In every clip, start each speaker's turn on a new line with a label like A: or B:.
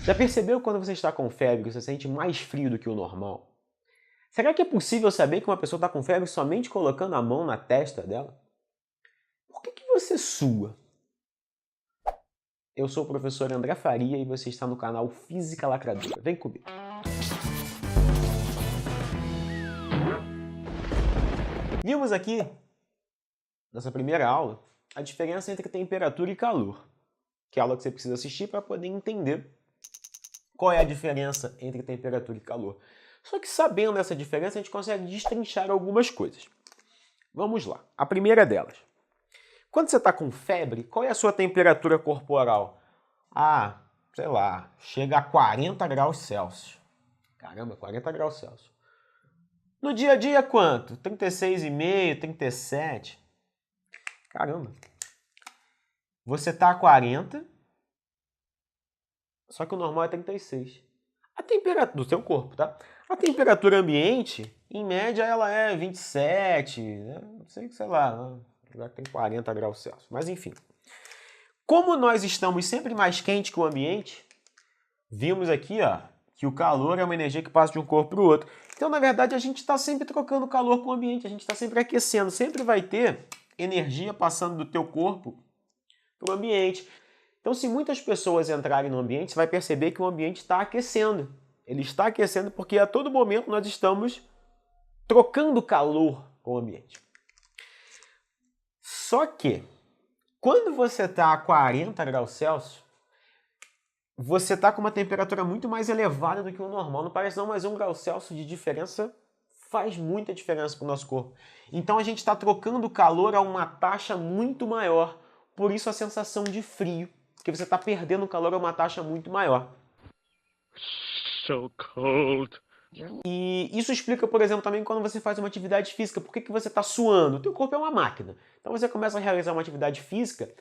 A: Já percebeu quando você está com febre, você sente mais frio do que o normal? Será que é possível saber que uma pessoa está com febre somente colocando a mão na testa dela? Por que você sua? Eu sou o professor André Faria e você está no canal Física Lacradora. Vem comigo. Vimos aqui, nessa primeira aula, a diferença entre temperatura e calor, que é a aula que você precisa assistir para poder entender qual é a diferença entre temperatura e calor. Só que sabendo essa diferença, a gente consegue destrinchar algumas coisas. Vamos lá. A primeira delas. Quando você está com febre, qual é a sua temperatura corporal? Ah, sei lá, chega a 40 graus Celsius. Caramba, 40 graus Celsius. No dia a dia, quanto? 36,5, 37. Caramba. Você está a 40, só que o normal é 36. A temperatura do seu corpo, tá? A temperatura ambiente, em média, ela é 27, né? Não sei lá, já tem 40 graus Celsius. Mas enfim. Como nós estamos sempre mais quentes que o ambiente, vimos aqui, ó, que o calor é uma energia que passa de um corpo para o outro. Então, na verdade, a gente está sempre trocando calor com o ambiente, a gente está sempre aquecendo, sempre vai ter energia passando do teu corpo para o ambiente. Então, se muitas pessoas entrarem no ambiente, você vai perceber que o ambiente está aquecendo. Ele está aquecendo porque a todo momento nós estamos trocando calor com o ambiente. Só que, quando você está a 40 graus Celsius, você está com uma temperatura muito mais elevada do que o normal. Não parece não, mas 1 grau Celsius de diferença faz muita diferença para o nosso corpo. Então a gente está trocando calor a uma taxa muito maior. Por isso a sensação de frio, porque você está perdendo calor a uma taxa muito maior.
B: So cold.
A: E isso explica, por exemplo, também quando você faz uma atividade física. Por que você está suando? O teu corpo é uma máquina. Então você começa a realizar uma atividade física.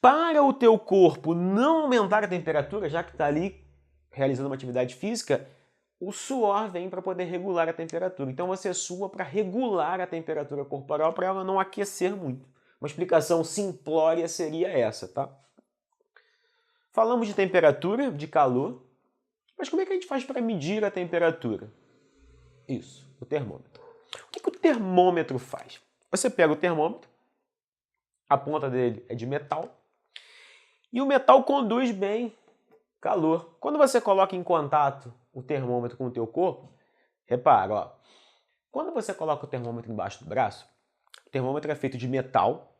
A: Para o teu corpo não aumentar a temperatura, já que está ali realizando uma atividade física, o suor vem para poder regular a temperatura. Então você sua para regular a temperatura corporal para ela não aquecer muito. Uma explicação simplória seria essa, tá? Falamos de temperatura, de calor, mas como é que a gente faz para medir a temperatura? Isso, o termômetro. O que o termômetro faz? Você pega o termômetro, a ponta dele é de metal, e o metal conduz bem calor. Quando você coloca em contato o termômetro com o teu corpo, repara, ó, quando você coloca o termômetro embaixo do braço, o termômetro é feito de metal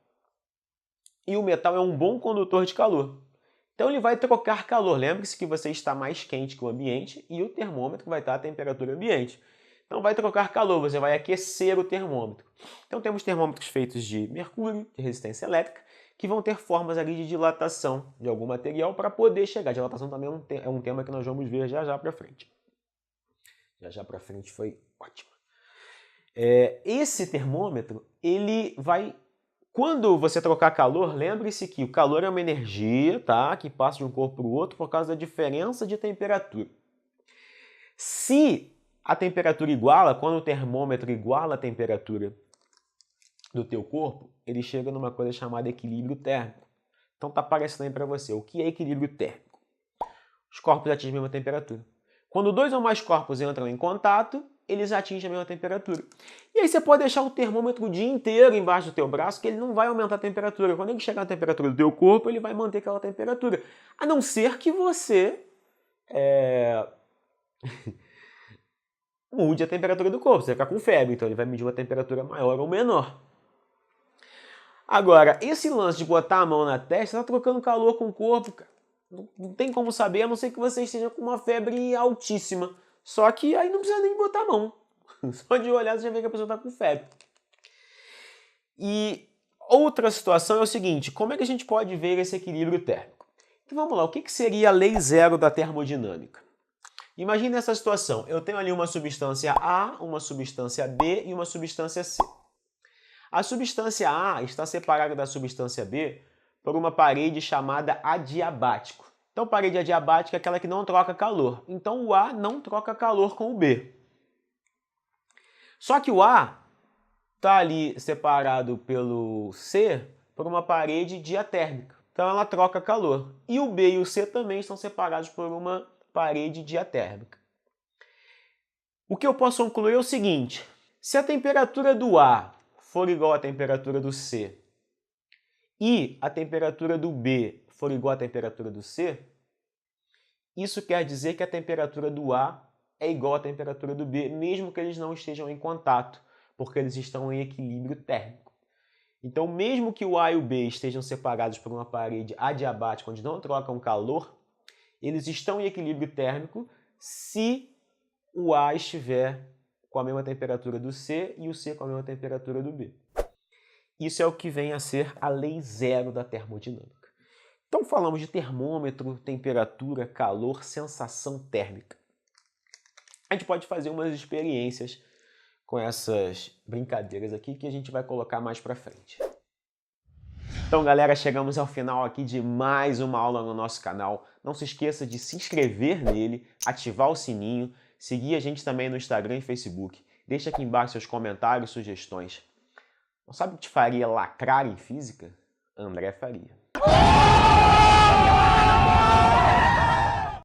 A: e o metal é um bom condutor de calor. Então ele vai trocar calor. Lembre-se que você está mais quente que o ambiente e o termômetro vai estar à temperatura ambiente. Então vai trocar calor, você vai aquecer o termômetro. Então temos termômetros feitos de mercúrio, de resistência elétrica, que vão ter formas ali de dilatação de algum material para poder chegar. Dilatação também é um tema que nós vamos ver já para frente. Já para frente foi ótimo. Esse termômetro, ele vai... Quando você trocar calor, lembre-se que o calor é uma energia, tá, que passa de um corpo para o outro por causa da diferença de temperatura. Se a temperatura iguala, quando o termômetro iguala a temperatura do teu corpo, ele chega numa coisa chamada equilíbrio térmico. Então tá aparecendo aí para você. O que é equilíbrio térmico? Os corpos atingem a mesma temperatura. Quando dois ou mais corpos entram em contato, eles atingem a mesma temperatura. E aí você pode deixar o termômetro o dia inteiro embaixo do teu braço, que ele não vai aumentar a temperatura. Quando ele chegar na temperatura do teu corpo, ele vai manter aquela temperatura. A não ser que você mude a temperatura do corpo. Você ficar com febre, então ele vai medir uma temperatura maior ou menor. Agora, esse lance de botar a mão na testa, está trocando calor com o corpo, cara. Não tem como saber, a não ser que você esteja com uma febre altíssima. Só que aí não precisa nem botar a mão. Só de olhar você já vê que a pessoa está com febre. E outra situação é o seguinte, como é que a gente pode ver esse equilíbrio térmico? Então vamos lá, o que seria a lei zero da termodinâmica? Imagine essa situação, eu tenho ali uma substância A, uma substância B e uma substância C. A substância A está separada da substância B por uma parede chamada adiabático. Então, parede adiabática é aquela que não troca calor. Então, o A não troca calor com o B. Só que o A está ali separado pelo C por uma parede diatérmica. Então ela troca calor. E o B e o C também estão separados por uma parede diatérmica. O que eu posso concluir é o seguinte: se a temperatura do A for igual à temperatura do C e a temperatura do B for igual à temperatura do C, isso quer dizer que a temperatura do A é igual à temperatura do B, mesmo que eles não estejam em contato, porque eles estão em equilíbrio térmico. Então, mesmo que o A e o B estejam separados por uma parede adiabática onde não trocam calor, eles estão em equilíbrio térmico se o A estiver com a mesma temperatura do C e o C com a mesma temperatura do B. Isso é o que vem a ser a lei zero da termodinâmica. Então falamos de termômetro, temperatura, calor, sensação térmica. A gente pode fazer umas experiências com essas brincadeiras aqui que a gente vai colocar mais pra frente. Então, galera, chegamos ao final aqui de mais uma aula no nosso canal. Não se esqueça de se inscrever nele, ativar o sininho, seguir a gente também no Instagram e Facebook. Deixa aqui embaixo seus comentários e sugestões. Não sabe o que te faria lacrar em física? André Faria.